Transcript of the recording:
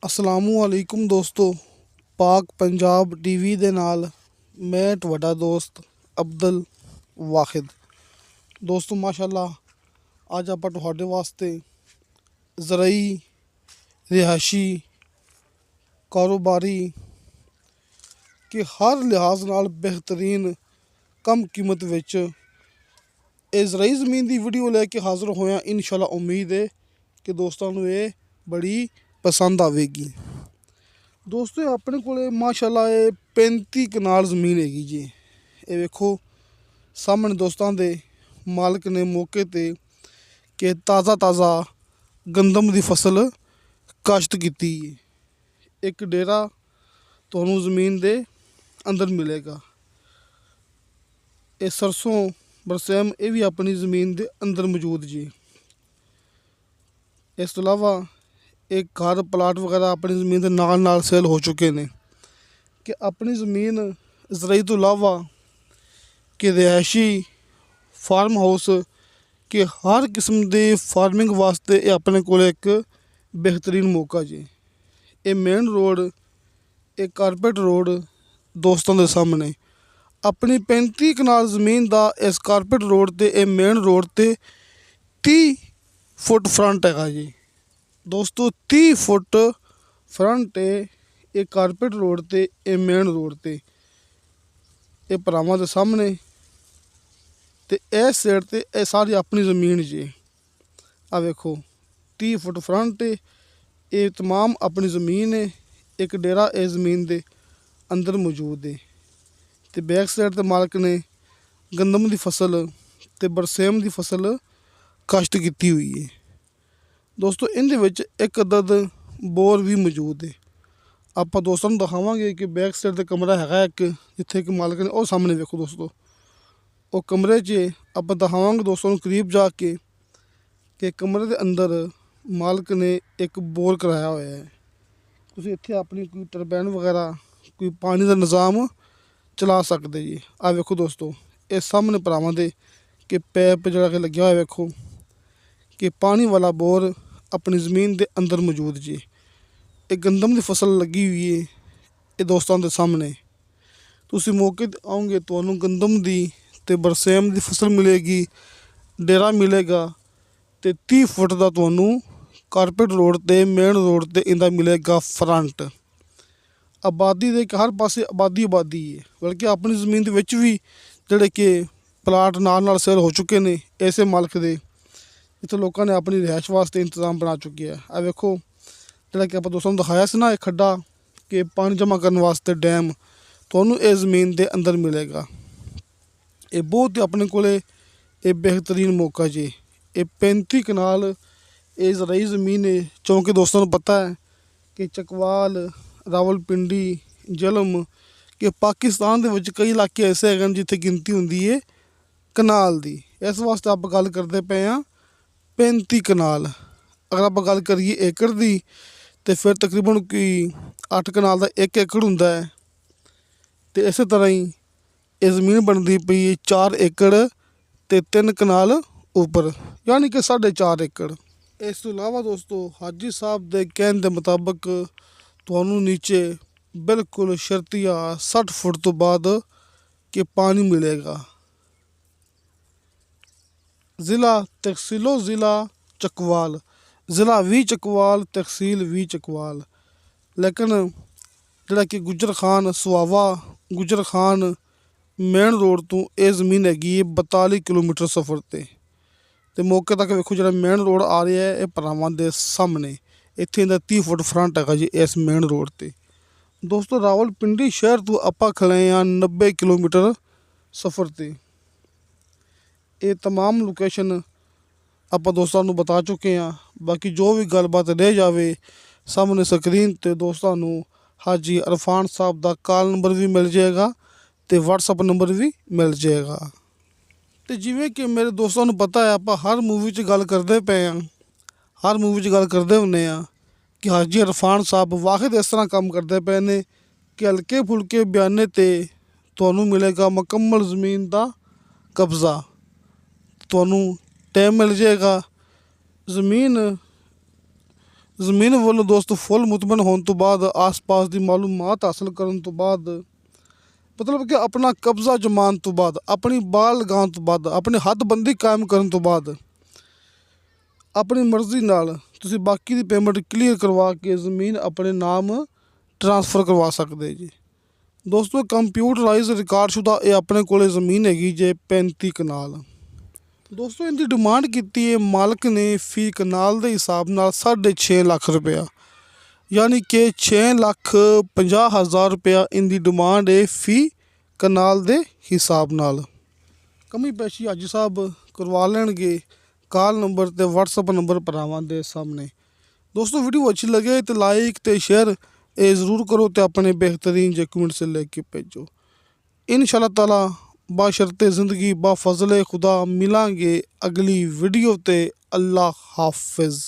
ਅਸਲਾਮੁਅਲੈਕੁਮ ਦੋਸਤੋ। ਪਾਕ ਪੰਜਾਬ ਟੀਵੀ ਦੇ ਨਾਲ ਮੈਂ ਤੁਹਾਡਾ ਦੋਸਤ ਅਬਦੁਲ ਵਾਹਿਦ। ਦੋਸਤੋ ਮਾਸ਼ਾਅੱਲਾ, ਅੱਜ ਆਪਾਂ ਤੁਹਾਡੇ ਵਾਸਤੇ ਜ਼ਰਾਈ, ਰਿਹਾਇਸ਼ੀ, ਕਾਰੋਬਾਰੀ ਕਿ ਹਰ ਲਿਹਾਜ਼ ਨਾਲ ਬਿਹਤਰੀਨ ਕਮ ਕੀਮਤ ਵਿੱਚ ਇਹ ਜ਼ਰਾਈ ਜ਼ਮੀਨ ਦੀ ਵੀਡੀਓ ਲੈ ਕੇ ਹਾਜ਼ਰ ਹੋਇਆ। ਇਨਸ਼ਾਅੱਲਾ ਉਮੀਦ ਹੈ ਕਿ ਦੋਸਤਾਂ ਨੂੰ ਇਹ ਬੜੀ ਪਸੰਦ ਆਵੇਗੀ। ਦੋਸਤੋ ਆਪਣੇ ਕੋਲ ਮਾਸ਼ਾਅੱਲਾ ਇਹ 35 ਕਨਾਲ ਜ਼ਮੀਨ ਹੈਗੀ ਜੀ। ਇਹ ਵੇਖੋ ਸਾਹਮਣੇ ਦੋਸਤਾਂ ਦੇ ਮਾਲਕ ਨੇ ਮੌਕੇ 'ਤੇ ਕਿ ਤਾਜ਼ਾ ਗੰਦਮ ਦੀ ਫਸਲ ਕਾਸ਼ਤ ਕੀਤੀ ਹੈ। ਇੱਕ ਡੇਰਾ ਤੁਹਾਨੂੰ ਜ਼ਮੀਨ ਦੇ ਅੰਦਰ ਮਿਲੇਗਾ। ਇਹ ਸਰਸੋਂ ਬਰਸੈਮ ਇਹ ਵੀ ਆਪਣੀ ਜ਼ਮੀਨ ਦੇ ਅੰਦਰ ਮੌਜੂਦ ਜੀ। ਇਸ ਤੋਂ ਇਲਾਵਾ एक घर प्लाट वगैरह अपनी ज़मीन के नाल सेल हो चुके हैं कि अपनी ज़मीन ज़राई तो इलावा कि रिहायशी फार्म हाउस कि हर किस्म की फार्मिंग वास्ते ये अपने को एक बेहतरीन मौका जी। ये मेन रोड, ये कारपेट रोड दोस्तों के सामने अपनी 35 कनाल ज़मीन का इस कारपेट रोड ते ये मेन रोड ते 30 फुट फ्रंट है जी। दोस्तों 30 फुट फ्रंट है ये कारपेट रोड ते ये मेन रोड ते ये भरावां दे सामने ते इस साइड ते ये सारी अपनी ज़मीन जी। आ वेखो 30 फुट फ्रंट है ये तमाम अपनी ज़मीन है। एक डेरा इस ज़मीन दे अंदर मौजूद है ते बैक साइड ते मालक ने गंदम की फसल ते बरसेम की फसल काश्त की हुई है। दोस्तों इहदे विच एक अदद बोर भी मौजूद है। आपां दोस्तों नूं दिखावांगे कि बैक साइड ते कमरा हैगा एक जिथे कि मालक ने और सामने वेखो दोस्तों वो कमरे 'च आपां दिखावांगे दोस्तों नूं करीब जाके कि कमरे दे अंदर मालक ने एक बोर कराया होया है। तुसीं इत्थे अपनी कोई टरबैन वगैरह कोई पानी का निज़ाम चला सकते जी। आ वेखो दोस्तों ये सामने भरावां दे कि पैप जिहड़ा कि लग्या होया वेखो कि पानी वाला बोर अपनी ज़मीन के अंदर मौजूद जी। एक गंदम की फसल लगी हुई है ये दोस्तों के सामने। तुसी मौके ते आओगे तो गंदम की ते बरसेम की फसल मिलेगी, डेरा मिलेगा ते 30 फुट का तुहानू कारपेट रोड ते मेन रोड ते इंदा मिलेगा फ्रंट। आबादी दे हर पासे आबादी है, बल्कि अपनी ज़मीन दे विच भी जिहड़े कि प्लाट नाल सेल हो चुके हैं ऐसे मालक दे इत्थे लोगों ने अपनी रिहाइश वास्ते इंतजाम बना चुके हैं। आ वेखो जिहड़ा कि आपां दोस्तों नूं दिखाया सी ना एक खड्डा कि पानी जमा करने वास्ते डैम तुहानू इस ज़मीन के अंदर मिलेगा। ये बहुत ही अपने को बेहतरीन मौका जी। ये 35 कनाल ये ज़राई ज़मीन है। चूँकि दोस्तों को पता है कि चकवाल, रावलपिंडी, झेलम कि पाकिस्तान दे विच कई इलाके ऐसे हैं जिथे गिनती होंदी है कनाल दी। इस वास्ते आप गल करते पे हाँ 35 कनाल। अगर आप गल करिए एकड़ की तो फिर तकरीबन कोई 8 कनाल का 1 एकड़ हुंदा है। तो इस तरह ही ये ज़मीन बनती पई 4 एकड़ ते 3 कनाल उपर यानी कि 4.5 एकड़। इस तो इलावा दोस्तों हाजी साहब के कहने के मुताबिक तुहानू नीचे बिल्कुल शर्तिया 60 फुट तो बाद कि पानी मिलेगा। ज़िला तहसीलो ज़िला चकवाल, ज़िला भी चकवाल, तहसील भी चकवाल। लेकिन जिहड़ा कि गुजर खान सुहावा गुजर खान मेन रोड तो ये ज़मीन हैगी 42 किलोमीटर सफ़र ते मौके तक वेखो जिहड़ा मेन रोड आ रहा है ये भरावां दे सामने इत्थे इंदा 30 फुट फ्रंट हैगा जी इस मेन रोड ते। दोस्तों रावलपिंडी शहर तो आपां खड़े हाँ 90 किलोमीटर सफ़र ते। ये तमाम लोकेशन आप दोस्तों को बता चुके हैं। बाकी जो भी गलबात रह जाए सामने स्क्रीन ते दोस्तों हाजी अरफान साहब का कॉल नंबर भी मिल जाएगा तो व्हाट्सअप नंबर भी मिल जाएगा। तो जिमें कि मेरे दोस्तों को पता है आप हर मूवी च गल करते पे हाँ, हर मूवी च गल करते होंगे हाँ कि हाजी अरफान साहब वाहिद इस तरह काम करते पे ने कि हल्के फुल्के बयाने ते तुहानू मिलेगा मुकम्मल ज़मीन का कब्ज़ा। तुहानू टाइम मिल जाएगा। ज़मीन ਜ਼ਮੀਨ ਵੱਲੋਂ ਦੋਸਤੋ ਫੁੱਲ ਮੁਤਮਨ ਹੋਣ ਤੋਂ ਬਾਅਦ ਆਸ-ਪਾਸ ਦੀ ਮਾਲੂਮਾਤ ਹਾਸਲ ਕਰਨ ਤੋਂ ਬਾਅਦ ਮਤਲਬ ਕਿ ਆਪਣਾ ਕਬਜ਼ਾ ਜਮਾਉਣ ਤੋਂ ਬਾਅਦ ਆਪਣੀ ਬਾਲ ਲਗਾਉਣ ਤੋਂ ਬਾਅਦ ਆਪਣੀ ਹੱਦਬੰਦੀ ਕਾਇਮ ਕਰਨ ਤੋਂ ਬਾਅਦ ਆਪਣੀ ਮਰਜ਼ੀ ਨਾਲ ਤੁਸੀਂ ਬਾਕੀ ਦੀ ਪੇਮੈਂਟ ਕਲੀਅਰ ਕਰਵਾ ਕੇ ਜ਼ਮੀਨ ਆਪਣੇ ਨਾਮ ਟ੍ਰਾਂਸਫਰ ਕਰਵਾ ਸਕਦੇ ਜੀ। ਦੋਸਤੋ ਕੰਪਿਊਟਰਾਈਜ਼ ਰਿਕਾਰਡਸ਼ੁਦਾ ਇਹ ਆਪਣੇ ਕੋਲੇ ਜ਼ਮੀਨ ਹੈਗੀ ਜੇ 35 ਕਨਾਲ। ਦੋਸਤੋ ਇਹਦੀ ਡਿਮਾਂਡ ਕੀਤੀ ਹੈ ਮਾਲਕ ਨੇ ਫੀ ਕਨਾਲ ਦੇ ਹਿਸਾਬ ਨਾਲ 6.5 ਲੱਖ ਰੁਪਇਆ, ਯਾਨੀ ਕਿ 6,50,000 ਰੁਪਇਆ ਇਹਦੀ ਡਿਮਾਂਡ ਹੈ ਫੀ ਕਨਾਲ ਦੇ ਹਿਸਾਬ ਨਾਲ। ਕਮੀ ਪੇਸ਼ੀ ਹਾਜੀ ਸਾਹਿਬ ਕਰਵਾ ਲੈਣਗੇ। ਕਾਲ ਨੰਬਰ ਤੇ WhatsApp ਨੰਬਰ ਭਰਾਵਾਂ ਦੇ ਸਾਹਮਣੇ। ਦੋਸਤੋ ਵੀਡੀਓ ਅੱਛੀ लगे तो लाइक तो शेयर ये ज़रूर करो तो अपने बेहतरीन जे कमेंट से लेके भेजो। इंशाअल्लाह ताला बाशर्ते ज़िंदगी बा फजले खुदा मिलांगे अगली वीडियो ते। अल्लाह हाफिज़।